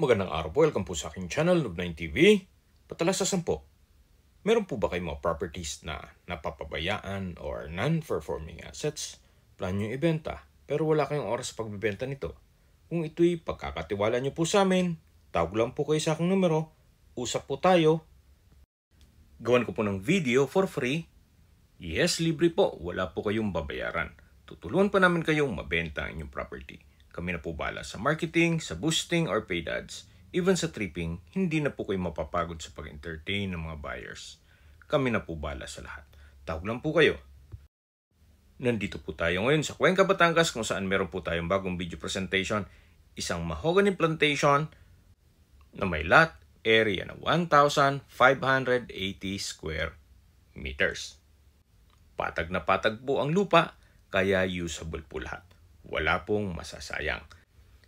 Magandang araw po, welcome po sa aking channel, Noob9 TV. Patalasasan po, meron po ba kayong mga properties na napapabayaan or non-performing assets? Plan nyo ibenta, pero wala kayong oras sa pagbibenta nito. Kung ito'y pagkakatiwala nyo po sa amin, tawag lang po kayo sa aking numero, usap po tayo. Gawan ko po ng video for free. Yes, libre po, wala po kayong babayaran. Tutulungan pa namin kayong mabenta ang inyong property. Kami na po bahala sa marketing, sa boosting or paid ads. Even sa tripping, hindi na po kayo mapapagod sa pag-entertain ng mga buyers. Kami na po bahala sa lahat. Tawag lang po kayo. Nandito po tayo ngayon sa Cuenca, Batangas kung saan meron po tayong bagong video presentation. Isang mahogany plantation na may lot area na 1,580 square meters. Patag na patag po ang lupa, kaya usable po lahat. Wala pong masasayang.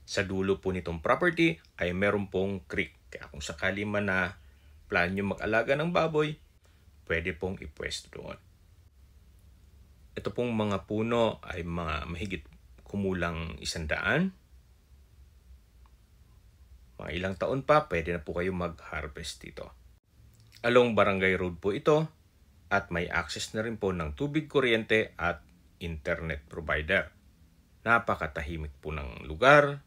Sa dulo po nitong property ay meron pong creek. Kaya kung sakali man na plan nyo mag-alaga ng baboy, pwede pong ipwesto doon. Ito pong mga puno ay mga mahigit kumulang 100. Mga ilang taon pa, pwede na po kayo mag-harvest dito. Along Barangay Road po ito at may access na rin po ng tubig, kuryente at internet provider. Napakatahimik po ng lugar,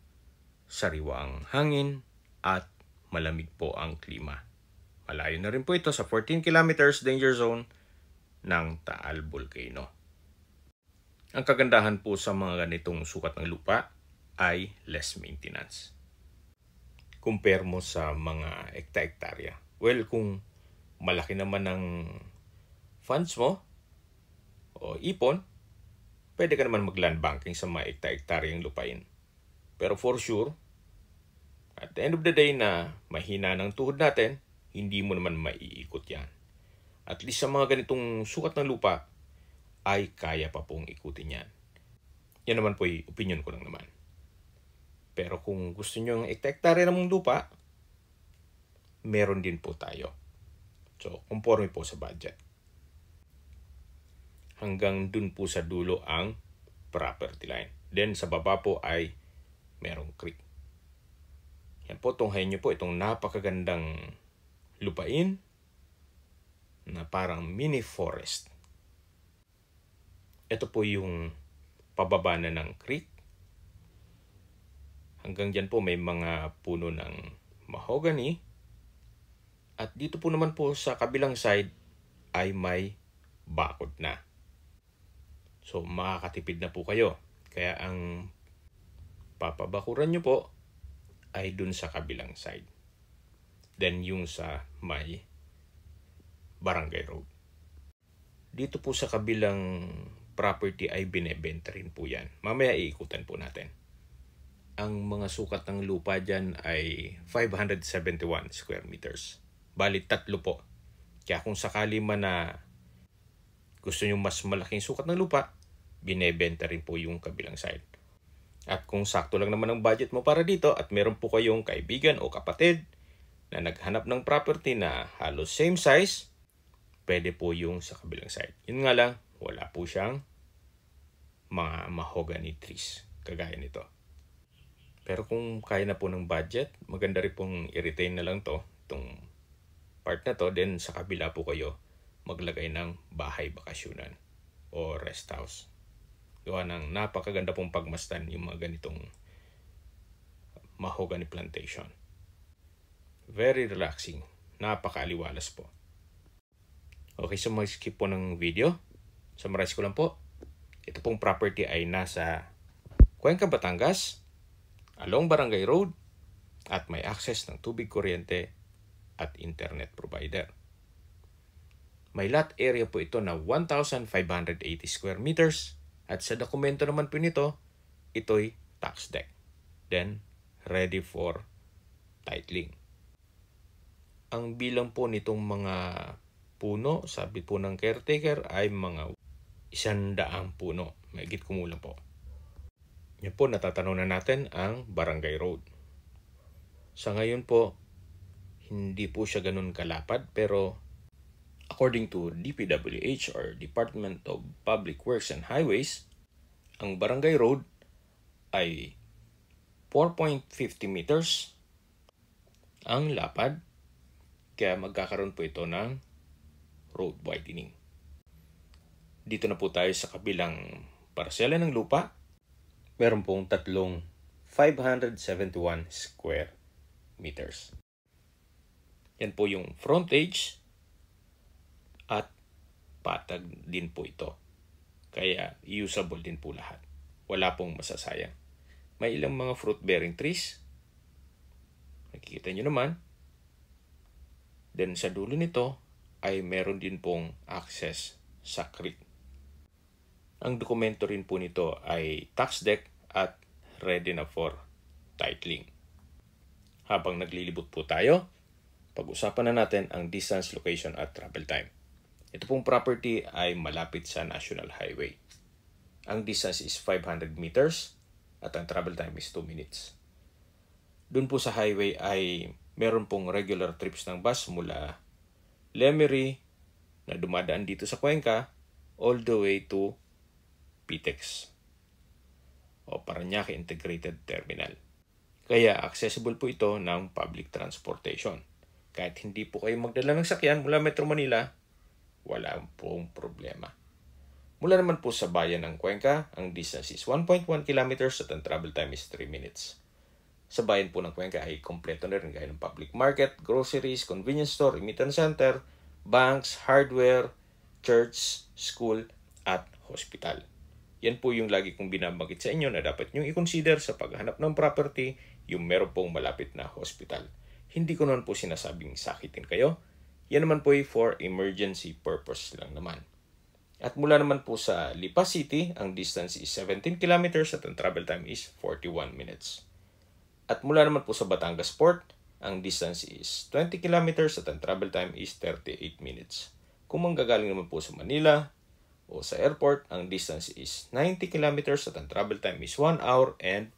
sariwa ang hangin, at malamig po ang klima. Malayo na rin po ito sa 14 kilometers danger zone ng Taal Volcano. Ang kagandahan po sa mga ganitong sukat ng lupa ay less maintenance. Compare mo sa mga ekta-ektarya. Well, kung malaki naman ang funds mo o ipon, pwede ka naman mag-land banking sa mga ekta-ektaryang lupain. Pero for sure, at the end of the day na mahina ng tuhod natin, hindi mo naman maiikot yan. At least sa mga ganitong sukat ng lupa, ay kaya pa pong ikutin yan. Yan naman po yung opinion ko lang naman. Pero kung gusto nyo ng ekta-ektarya ng lupa, meron din po tayo. So, conforme po sa budget. Hanggang dun po sa dulo ang property line. Then sa baba po ay merong creek. Yan po, tunghayin nyo po itong napakagandang lupain na parang mini forest. Ito po yung pababa na ng creek. Hanggang dyan po may mga puno ng mahogany. At dito po naman po sa kabilang side ay may bakod na. So, makakatipid na po kayo. Kaya ang papabakuran nyo po ay dun sa kabilang side. Then, yung sa may Barangay Road. Dito po sa kabilang property ay binebenta rin po yan. Mamaya iikutan po natin. Ang mga sukat ng lupa dyan ay 571 square meters. Bali, 3 po. Kaya kung sakali man na gusto nyo mas malaking sukat ng lupa, binebenta rin po yung kabilang side. At kung sakto lang naman ang budget mo para dito at meron po kayong kaibigan o kapatid na naghanap ng property na halos same size, pwede po yung sa kabilang side. Yun nga lang, wala po siyang mga mahogany trees kagaya nito. Pero kung kaya na po ng budget, maganda rin pong i-retain na lang to, itong part na to, then sa kabila po kayo maglagay ng bahay bakasyonan o rest house. Gawa ng napakaganda pong pagmasdan yung mga ganitong mahogany plantation. Very relaxing. Napakaaliwalas po. Okay, so mag-skip po ng video. Summarize ko lang po. Ito pong property ay nasa Cuenca, Batangas, along Barangay Road, at may access ng tubig, kuryente, at internet provider. May lot area po ito na 1,580 square meters. At sa dokumento naman po nito, ito'y tax deck. Then, ready for titling. Ang bilang po nitong mga puno, sabi po ng caretaker, ay mga 100 puno. Mahigit kumulang po. Yan po, natatanong na natin ang Barangay Road. Sa ngayon po, hindi po siya ganun kalapad, pero according to DPWH or Department of Public Works and Highways, ang Barangay Road ay 4.50 meters ang lapad, kaya magkakaroon po ito ng road widening. Dito na po tayo sa kabilang parsela ng lupa. Meron pong tatlong 571 square meters. Yan po yung frontage at patag din po ito. Kaya usable din po lahat. Wala pong masasayang. May ilang mga fruit-bearing trees. Nakikita nyo naman. Then sa dulo nito ay meron din pong access sa creek. Ang dokumento rin po nito ay tax deed at ready na for titling. Habang naglilibot po tayo, pag-usapan na natin ang distance, location at travel time. Ito pong property ay malapit sa National Highway. Ang distance is 500 meters at ang travel time is 2 minutes. Doon po sa highway ay meron pong regular trips ng bus mula Lemery na dumadaan dito sa Cuenca all the way to PTEX o Parañaque Integrated Terminal. Kaya accessible po ito ng public transportation. Kahit hindi po kayo magdala ng sakyan mula Metro Manila, wala pong problema. Mula naman po sa bayan ng Cuenca, ang distance is 1.1 kilometers at ang travel time is 3 minutes. Sa bayan po ng Cuenca ay kompleto na rin gaya ng public market, groceries, convenience store, remittance center, banks, hardware, church, school, at hospital. Yan po yung lagi kong binabanggit sa inyo na dapat nyo i-consider sa paghahanap ng property, yung meron pong malapit na hospital. Hindi ko naman po sinasabing sakitin kayo. Yan naman po ay for emergency purpose lang naman. At mula naman po sa Lipa City, ang distance is 17 kilometers at ang travel time is 41 minutes. At mula naman po sa Batangas Port, ang distance is 20 kilometers at ang travel time is 38 minutes. Kung manggagaling naman po sa Manila o sa airport, ang distance is 90 kilometers at ang travel time is 1 hour and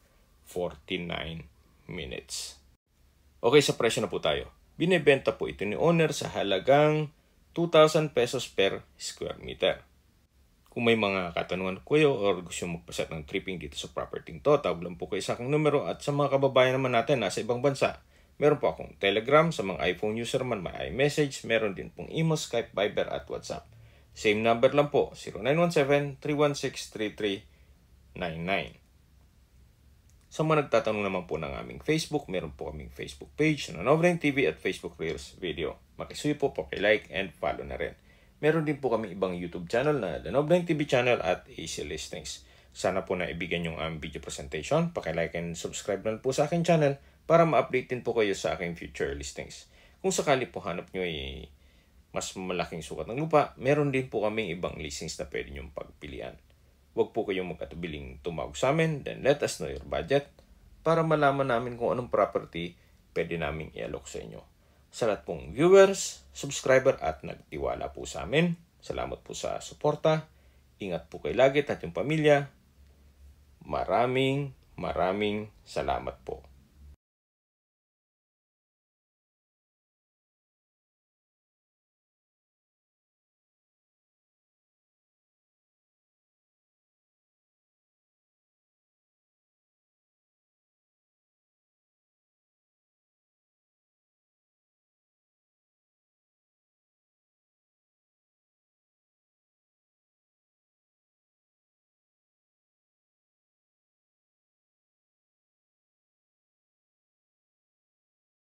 49 minutes. Okay, sa presyo na po tayo. Binebenta po ito ni owner sa halagang 2,000 pesos per square meter. Kung may mga katanungan kayo or gusto nyo magpaset ng tripping dito sa property to, tawag lang po kayo sa aking numero. At sa mga kababayan naman natin nasa ibang bansa, meron po akong Telegram. Sa mga iPhone user man, may iMessage. Meron din pong email, Skype, Viber at WhatsApp. Same number lang po, 0917-316-3399. Sa mga nagtatanong naman po ng aming Facebook, meron po kaming Facebook page na Nobrain TV at Facebook Reels Video. Makisuyo po, like and follow na rin. Meron din po kami ibang YouTube channel na The Nobrain TV channel at AC Listings. Sana po na ibigyan yung aming video presentation. Like and subscribe na po sa aking channel para ma-update din po kayo sa aking future listings. Kung sakali po hanap nyo mas malaking sukat ng lupa, meron din po kaming ibang listings na pwede nyong pagpilian. Huwag po kayong mag-atubiling tumawag sa amin, then let us know your budget para malaman namin kung anong property pwede naming i-alok sa inyo. Sa lahat pong viewers, subscriber at nagtiwala po sa amin, salamat po sa suporta. Ingat po kayo lagi at yung pamilya. Maraming salamat po.